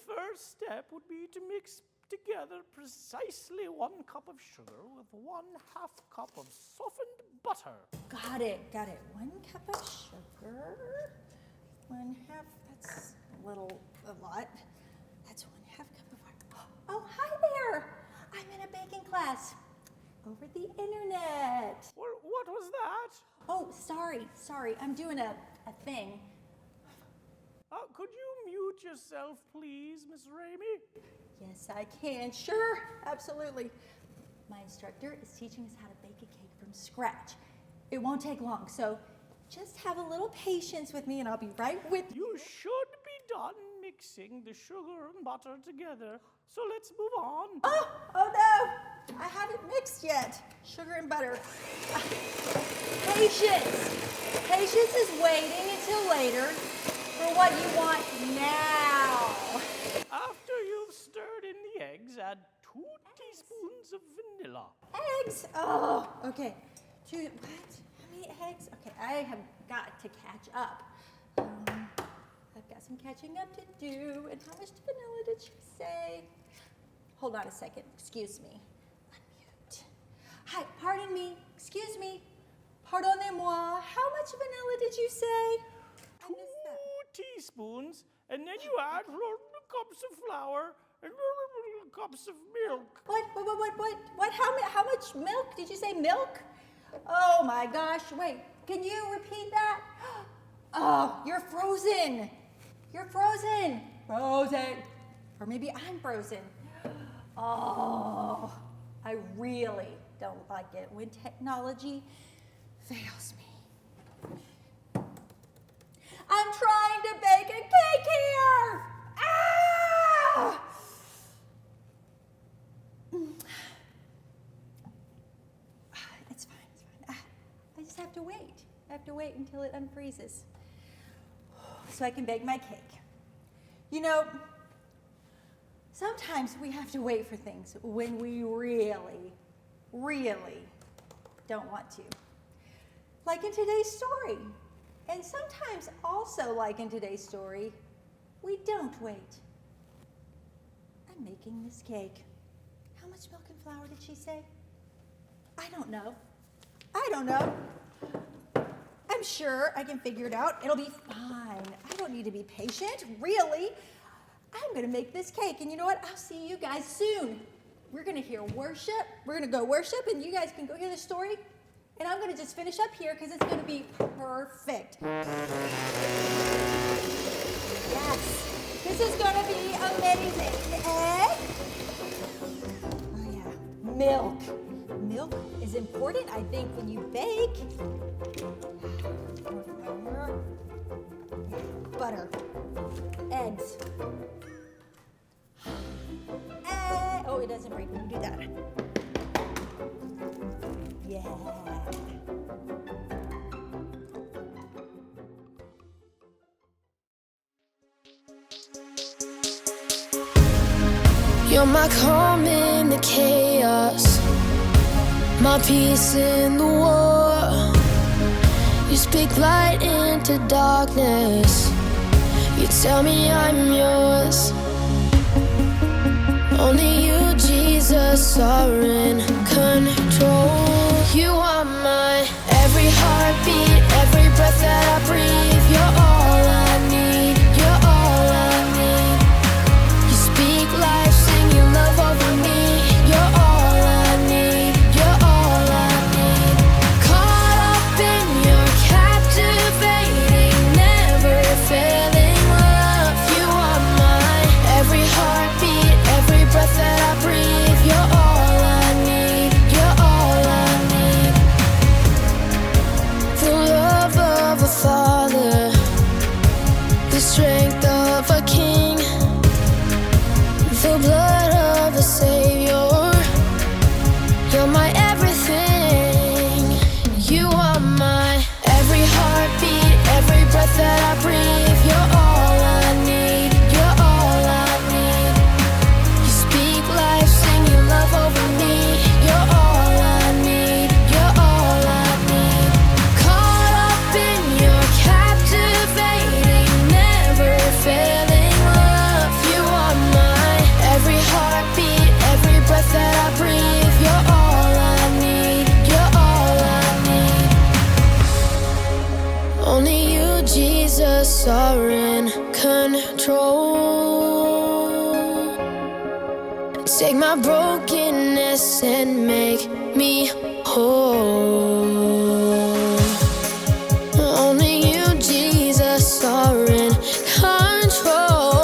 first step would be to mix together precisely 1 cup of sugar with 1/2 cup of softened butter. Got it. 1 cup of sugar, 1/2, that's a lot. That's 1/2 cup of water. Oh, hi there. I'm in a baking class over the internet. What was that? Oh, sorry. I'm doing a thing. Could you mute yourself, please, Miss Ramey? Yes, I can. Sure, absolutely. My instructor is teaching us how to bake a cake from scratch. It won't take long, so just have a little patience with me and I'll be right with you. You should be done mixing the sugar and butter together, so let's move on. Oh no, I haven't mixed yet. Sugar and butter. Patience. Patience is waiting until later for what you want now. After you've stirred in the eggs, add 2 teaspoons of vanilla. Eggs? Oh, okay. What? How many eggs? Okay, I have got to catch up. I've got some catching up to do. And how much vanilla did she say? Hold on a second. Excuse me. Unmute. Hi, pardon me. Excuse me. Pardonnez-moi. How much vanilla did you say? 2 teaspoons, and then you add cups of flour and cups of milk. What? How much milk? Did you say milk? Oh my gosh, wait, can you repeat that? Oh, you're frozen. You're frozen. Frozen. Or maybe I'm frozen. Oh, I really don't like it when technology fails me. I'm trying to bake a cake here. Ah! It's fine. I just have to wait. I have to wait until it unfreezes so I can bake my cake. You know, sometimes we have to wait for things when we really, really don't want to. Like in today's story. And sometimes also, like in today's story, we don't wait. I'm making this cake. How much milk and flour did she say? I don't know. I'm sure I can figure it out. It'll be fine. I don't need to be patient, really. I'm gonna make this cake, and you know what? I'll see you guys soon. We're gonna hear worship. We're gonna go worship, and you guys can go hear the story. And I'm gonna just finish up here because it's gonna be perfect. Yes, this is gonna be amazing. Egg. Oh yeah, milk. Milk is important, I think, when you bake. More flour. Butter. Eggs. Oh, it doesn't break when you do that. Yeah. You're my calm in the chaos, my peace in the war. You speak light into darkness. You tell me I'm yours. Only you, Jesus, are in control. You are my every heartbeat, every breath that I breathe. You're all I need. You're all I need. You speak life, sing your love over me. You're all I need. You're all I need. Caught up in your captivating, never failing love. You are my every heartbeat, every breath that I breathe. You're all I need. You're all I need. The love of a father, the strength of a king, the blood of a savior. You're my everything. You are my every heartbeat, every breath that I breathe. You're all I need. You're all I need. You speak life, sing your love over me. You're all I need. You're all I need. Caught up in your captivating, never failing. control. Take my brokenness and make me whole. Only you, Jesus, are in control.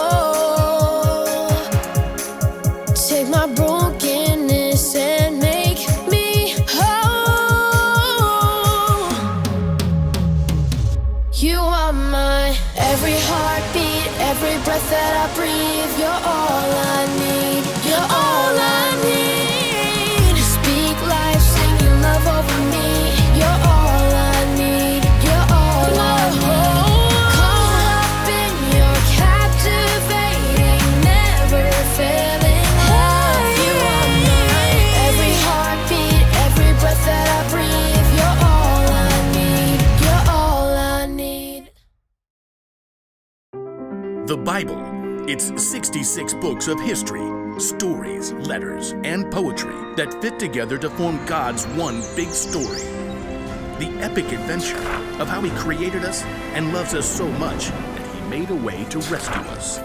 Take my brokenness and make me whole. You are my every heartbeat, every breath that I breathe. You're all I need. You're all I need. Speak life, sing your love over me. You're all I need. You're all I need. Caught up in your captivating, never failing love. You are mine. Every heartbeat, every breath that I breathe. You're all I need. You're all I need. The Bible. It's 66 books of history, stories, letters, and poetry that fit together to form God's one big story. The epic adventure of how He created us and loves us so much that He made a way to rescue us.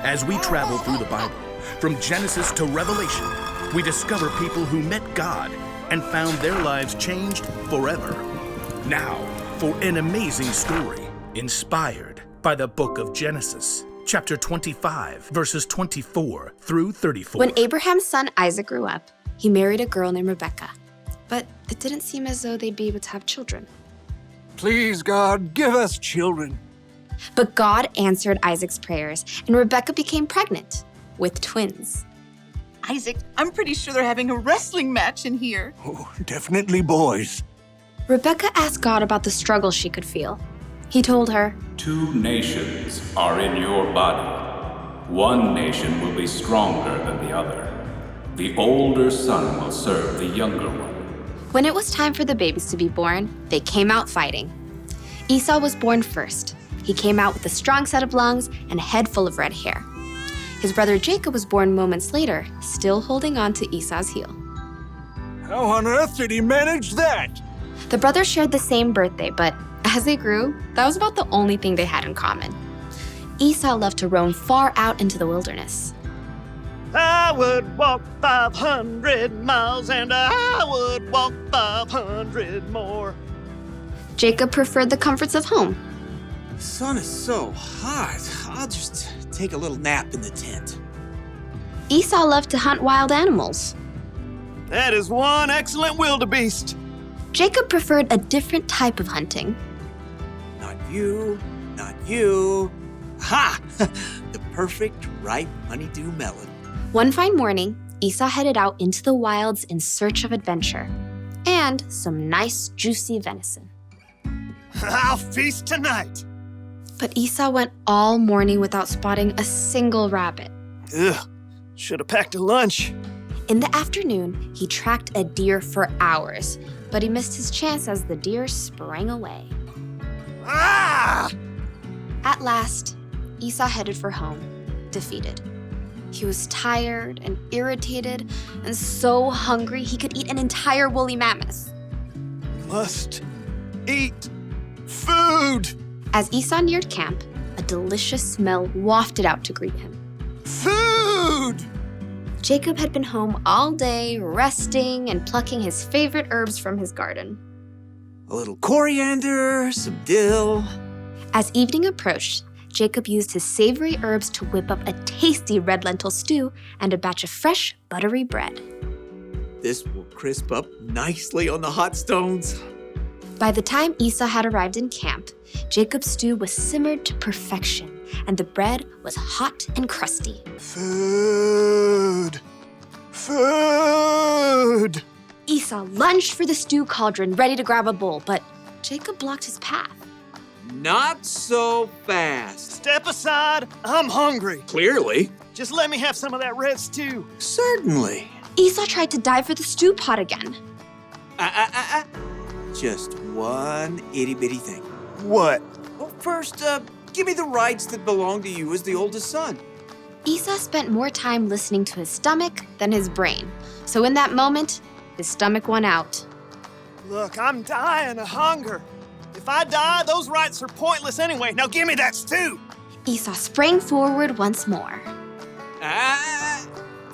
As we travel through the Bible, from Genesis to Revelation, we discover people who met God and found their lives changed forever. Now, for an amazing story inspired by the book of Genesis. Chapter 25, verses 24 through 34. When Abraham's son Isaac grew up, he married a girl named Rebekah. But it didn't seem as though they'd be able to have children. Please, God, give us children. But God answered Isaac's prayers, and Rebekah became pregnant with twins. Isaac, I'm pretty sure they're having a wrestling match in here. Oh, definitely boys. Rebekah asked God about the struggle she could feel. He told her, 2 nations are in your body. One nation will be stronger than the other. The older son will serve the younger one. when it was time for the babies to be born, they came out fighting. Esau was born first. He came out with a strong set of lungs and a head full of red hair. His brother Jacob was born moments later, still holding on to Esau's heel. How on earth did he manage that? The brothers shared the same birthday, but as they grew, that was about the only thing they had in common. Esau loved to roam far out into the wilderness. I would walk 500 miles and I would walk 500 more. Jacob preferred the comforts of home. The sun is so hot. I'll just take a little nap in the tent. Esau loved to hunt wild animals. That is one excellent wildebeest. Jacob preferred a different type of hunting. Not you, not you. Ha! The perfect ripe honeydew melon. One fine morning, Esau headed out into the wilds in search of adventure and some nice, juicy venison. I'll feast tonight. But Esau went all morning without spotting a single rabbit. Ugh, should have packed a lunch. In the afternoon, he tracked a deer for hours, but he missed his chance as the deer sprang away. Ah! At last, Esau headed for home, defeated. He was tired and irritated and so hungry he could eat an entire woolly mammoth. Must eat food. As Esau neared camp, a delicious smell wafted out to greet him. Food! Jacob had been home all day, resting and plucking his favorite herbs from his garden. A little coriander, some dill. As evening approached, Jacob used his savory herbs to whip up a tasty red lentil stew and a batch of fresh, buttery bread. This will crisp up nicely on the hot stones. By the time Esau had arrived in camp, Jacob's stew was simmered to perfection, and the bread was hot and crusty. Food! Food! Esau lunged for the stew cauldron, ready to grab a bowl, but Jacob blocked his path. Not so fast. Step aside, I'm hungry. Clearly. Just let me have some of that red stew. Certainly. Esau tried to dive for the stew pot again. Just one itty-bitty thing. What? Well, first, give me the rights that belong to you as the oldest son. Esau spent more time listening to his stomach than his brain. So in that moment, his stomach won out. Look, I'm dying of hunger. If I die, those rights are pointless anyway. Now give me that stew. Esau sprang forward once more.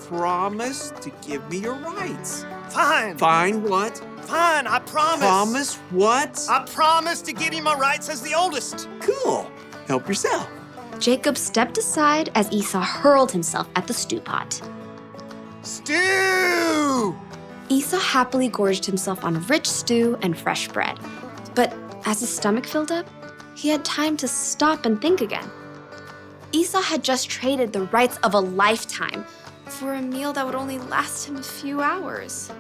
Promise to give me your rights. Fine. Fine what? Fine, I promise. Promise what? I promise to give you my rights as the oldest. Cool. Help yourself. Jacob stepped aside as Esau hurled himself at the stew pot. Stew! Esau happily gorged himself on rich stew and fresh bread. But as his stomach filled up, he had time to stop and think again. Esau had just traded the rights of a lifetime for a meal that would only last him a few hours.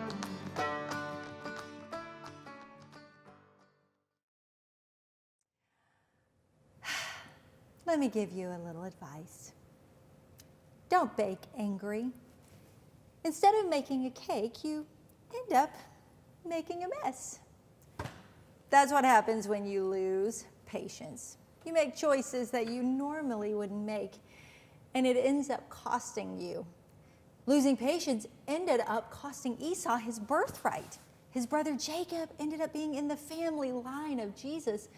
Let me give you a little advice. Don't bake angry. Instead of making a cake, you end up making a mess. That's what happens when you lose patience. You make choices that you normally wouldn't make, and it ends up costing you. Losing patience ended up costing Esau his birthright. His brother Jacob ended up being in the family line of Jesus.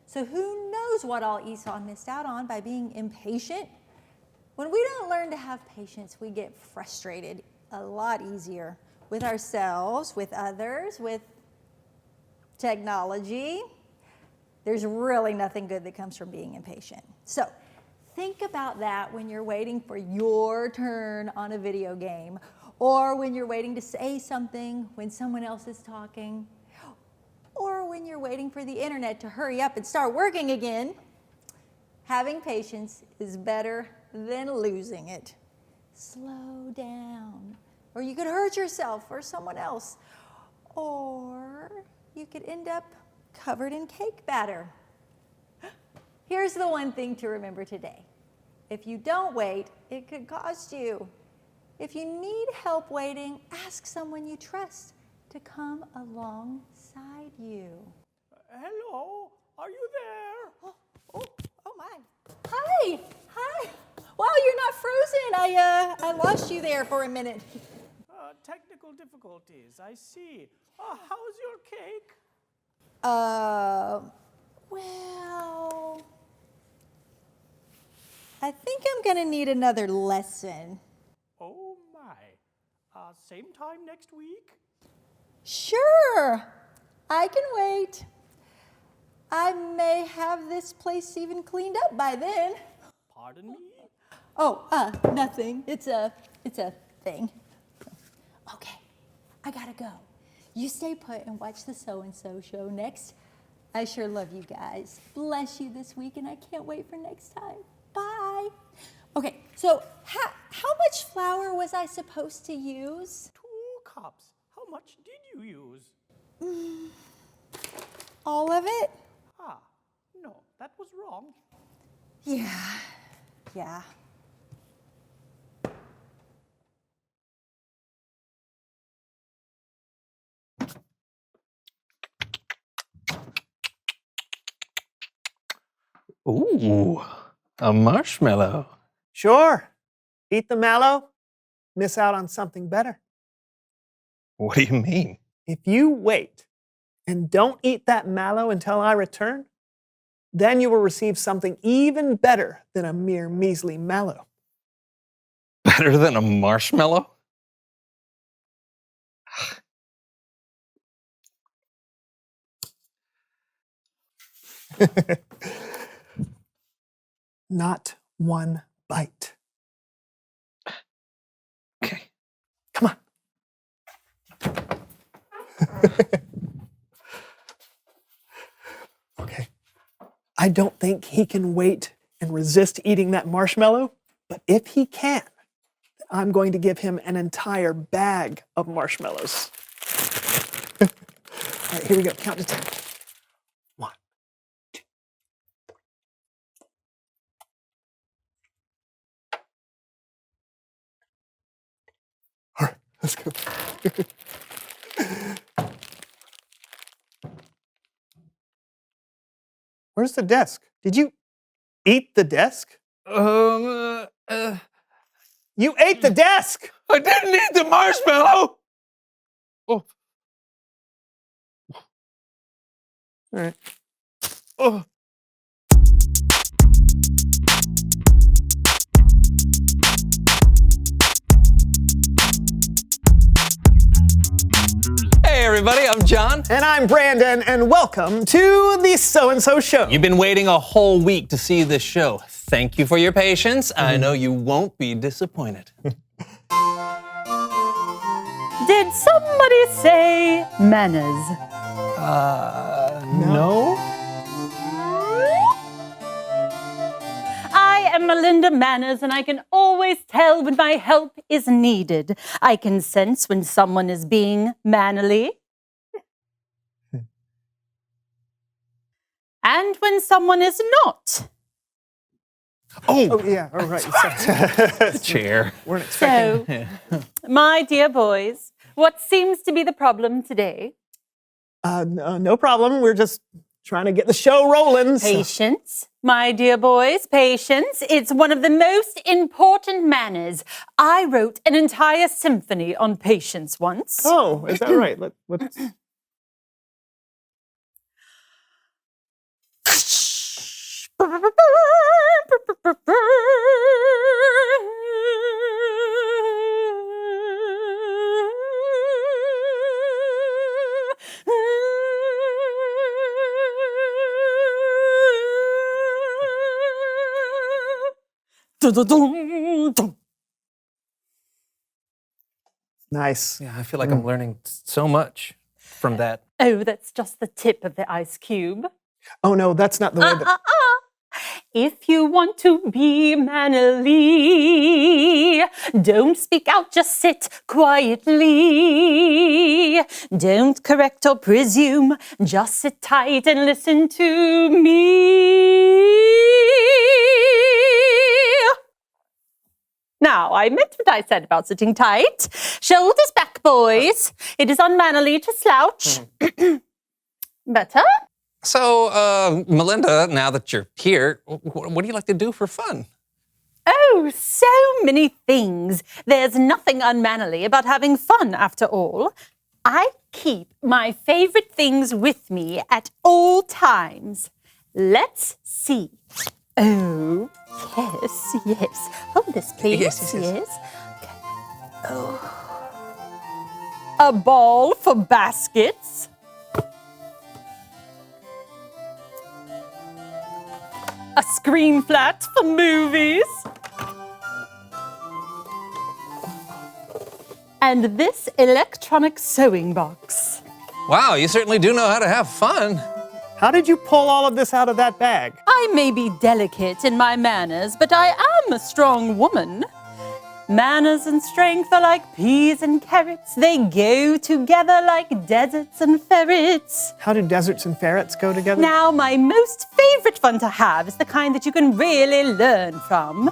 So who knows what all Esau missed out on by being impatient? When we don't learn to have patience, we get frustrated a lot easier with ourselves, with others, with technology. There's really nothing good that comes from being impatient. So think about that when you're waiting for your turn on a video game, or when you're waiting to say something when someone else is talking, or when you're waiting for the internet to hurry up and start working again. Having patience is better than losing it. Slow down, or you could hurt yourself or someone else, or you could end up covered in cake batter. Here's the one thing to remember today. If you don't wait, it could cost you. If you need help waiting, ask someone you trust to come alongside you. Hello, are you there? Oh my. Hi. Wow, you're not frozen. I lost you there for a minute. Technical difficulties, I see. How's your cake? Well, I think I'm gonna need another lesson. Oh my. Same time next week? Sure, I can wait. I may have this place even cleaned up by then. Pardon me? Oh, nothing. It's a thing. Okay, I gotta go. You stay put and watch the So-and-So show next. I sure love you guys. Bless you this week, and I can't wait for next time. Bye. Okay, so how much flour was I supposed to use? 2 cups. How much did you use? All of it? No, that was wrong. Yeah. Ooh, a marshmallow. Sure. Eat the mallow, miss out on something better. What do you mean? If you wait and don't eat that mallow until I return, then you will receive something even better than a mere measly mallow. Better than a marshmallow? Not one bite. Okay. Come on. Okay. I don't think he can wait and resist eating that marshmallow, but if he can, I'm going to give him an entire bag of marshmallows. All right, here we go. Count to 10. 1, 2. All right, let's go. Where's the desk? Did you eat the desk? You ate the desk! I didn't eat the marshmallow! Oh. All right. Oh. everybody. I'm John. And I'm Brandon, and welcome to the So-and-So Show. You've been waiting a whole week to see this show. Thank you for your patience. I know you won't be disappointed. Did somebody say manners? No? I am Melinda Manners, and I can always tell when my help is needed. I can sense when someone is being mannerly. And when someone is not. Oh yeah, all right. The chair. Weren't expecting. So, my dear boys, what seems to be the problem today? No problem. We're just trying to get the show rolling. Patience, my dear boys, patience. It's one of the most important manners. I wrote an entire symphony on patience once. Oh, is that right? Let's... Nice. Yeah, I feel like I'm learning so much from that. Oh, that's just the tip of the ice cube. Oh no, that's not the way that... If you want to be mannerly, don't speak out, just sit quietly. Don't correct or presume, just sit tight and listen to me. Now, I meant what I said about sitting tight. Shoulders back, boys. It is unmannerly to slouch. Better? So, Melinda, now that you're here, what do you like to do for fun? Oh, so many things. There's nothing unmannerly about having fun, after all. I keep my favorite things with me at all times. Let's see. Oh, yes. Hold this, please. Yes. Okay. Oh. A ball for baskets. A screen flat for movies. And this electronic sewing box. Wow, you certainly do know how to have fun. How did you pull all of this out of that bag? I may be delicate in my manners, but I am a strong woman. Manners and strength are like peas and carrots. They go together like deserts and ferrets. How do deserts and ferrets go together? Now, my most favorite fun to have is the kind that you can really learn from.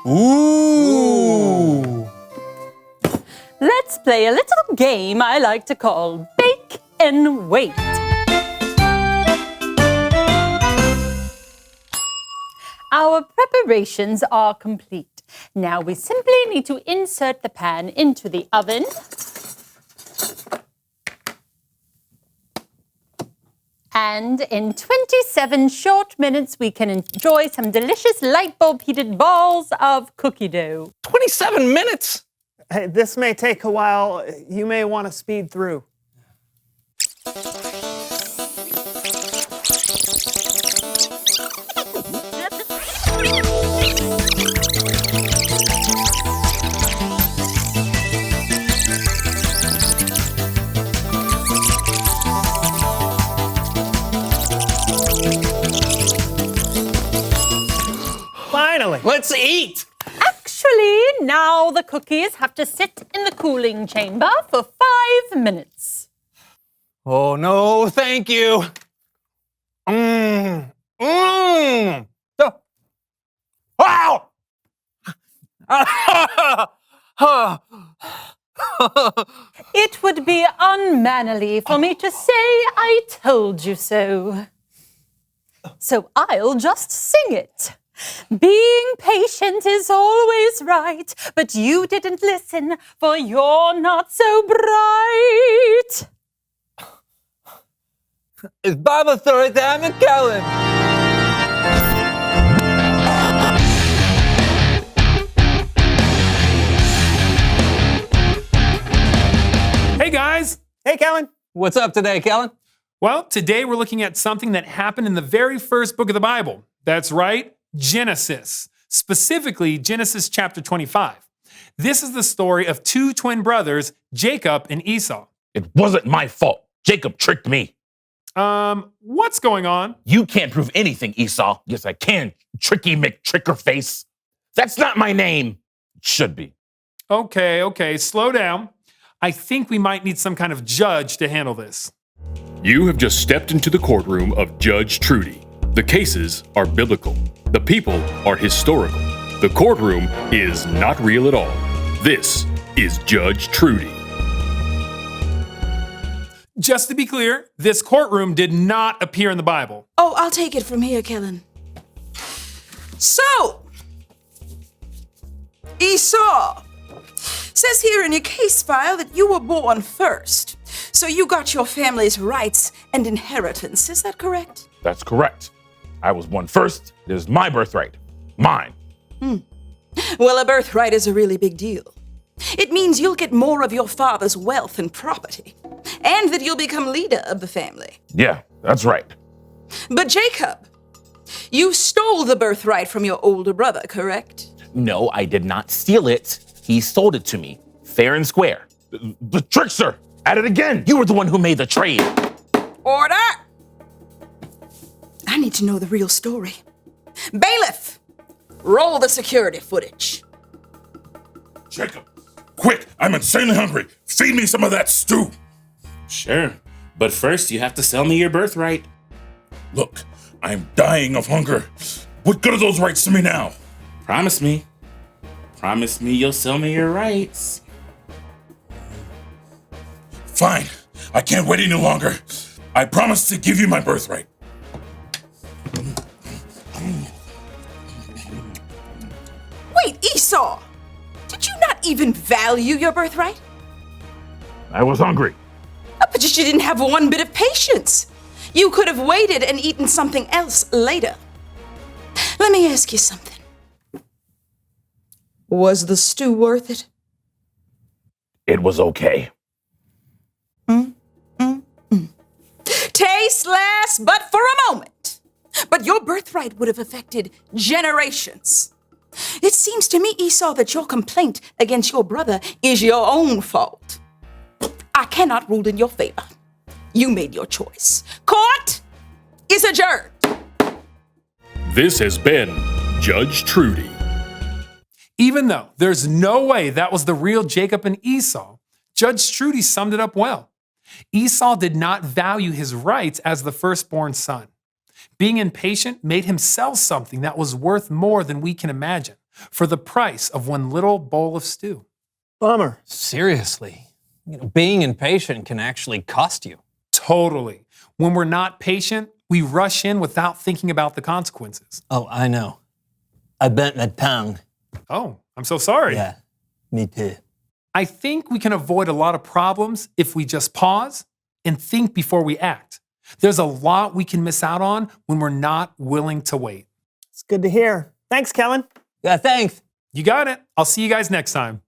Ooh. Let's play a little game I like to call Bake and Wait. Our preparations are complete. Now we simply need to insert the pan into the oven. And in 27 short minutes, we can enjoy some delicious light bulb heated balls of cookie dough. 27 minutes? Hey, this may take a while. You may want to speed through. Finally! Let's eat! Actually, now the cookies have to sit in the cooling chamber for 5 minutes. Oh, no, thank you. Wow! It would be unmannerly for me to say I told you so. So I'll just sing it. Being patient is always right, but you didn't listen, for you're not so bright. It's Bible story time at Kellen. Hey guys! Hey, Kellen. What's up today, Kellen? Well, today we're looking at something that happened in the very first book of the Bible. That's right, Genesis. Specifically, Genesis chapter 25. This is the story of two twin brothers, Jacob and Esau. It wasn't my fault. Jacob tricked me. What's going on? You can't prove anything, Esau. Yes, I can. Tricky McTrickerface. That's not my name. It should be. Okay, slow down. I think we might need some kind of judge to handle this. You have just stepped into the courtroom of Judge Trudy. The cases are biblical. The people are historical. The courtroom is not real at all. This is Judge Trudy. Just to be clear, this courtroom did not appear in the Bible. Oh, I'll take it from here, Kellen. So, Esau, says here in your case file that you were born first. So you got your family's rights and inheritance. Is that correct? That's correct. I was born first. It is my birthright. Mine. Well, a birthright is a really big deal. It means you'll get more of your father's wealth and property, and that you'll become leader of the family. Yeah, that's right. But Jacob, you stole the birthright from your older brother, correct? No, I did not steal it. He sold it to me, fair and square. The trickster! At it again! You were the one who made the trade. Order! I need to know the real story. Bailiff, roll the security footage. Jacob, quick! I'm insanely hungry. Feed me some of that stew. Sure, but first you have to sell me your birthright. Look, I'm dying of hunger. What good are those rights to me now? Promise me. Promise me you'll sell me your rights. Fine. I can't wait any longer. I promise to give you my birthright. Wait, Esau! Did you not even value your birthright? I was hungry. But you didn't have one bit of patience. You could have waited and eaten something else later. Let me ask you something. Was the stew worth it? It was okay. Tasteless, but for a moment. But your birthright would have affected generations. It seems to me, Esau, that your complaint against your brother is your own fault. I cannot rule in your favor. You made your choice. Court is adjourned. This has been Judge Trudy. Even though there's no way that was the real Jacob and Esau, Judge Trudy summed it up well. Esau did not value his rights as the firstborn son. Being impatient made him sell something that was worth more than we can imagine for the price of one little bowl of stew. Bummer. Seriously. Being impatient can actually cost you. Totally. When we're not patient, we rush in without thinking about the consequences. Oh, I know. I bent my tongue. Oh, I'm so sorry. Yeah, me too. I think we can avoid a lot of problems if we just pause and think before we act. There's a lot we can miss out on when we're not willing to wait. It's good to hear. Thanks, Kellen. Yeah, thanks. You got it. I'll see you guys next time.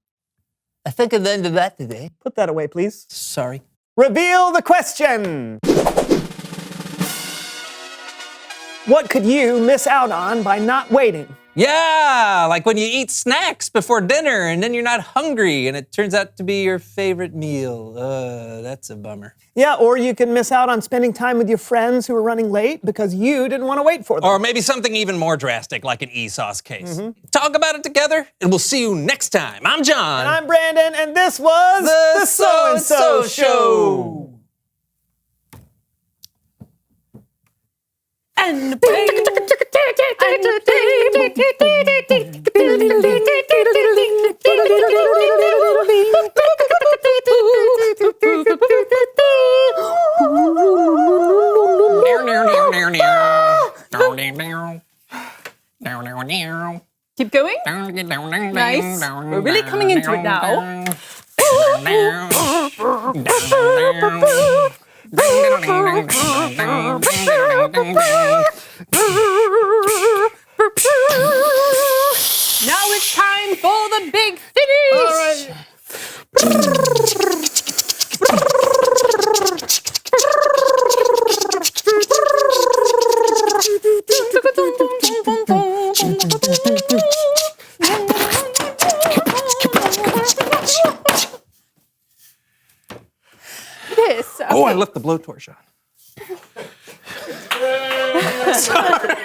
I think of the end of that today. Put that away, please. Sorry. Reveal the question. What could you miss out on by not waiting? Yeah, like when you eat snacks before dinner and then you're not hungry and it turns out to be your favorite meal. That's a bummer. Yeah, or you can miss out on spending time with your friends who are running late because you didn't want to wait for them. Or maybe something even more drastic, like in Esau's case. Talk about it together, and we'll see you next time. I'm John. And I'm Brandon, and this was The So-and-So Show. And baby. Keep going. Nice. We're really coming into it now. Now it's time for the big finish. All right. This. Oh, I left the blowtorch on. Sorry.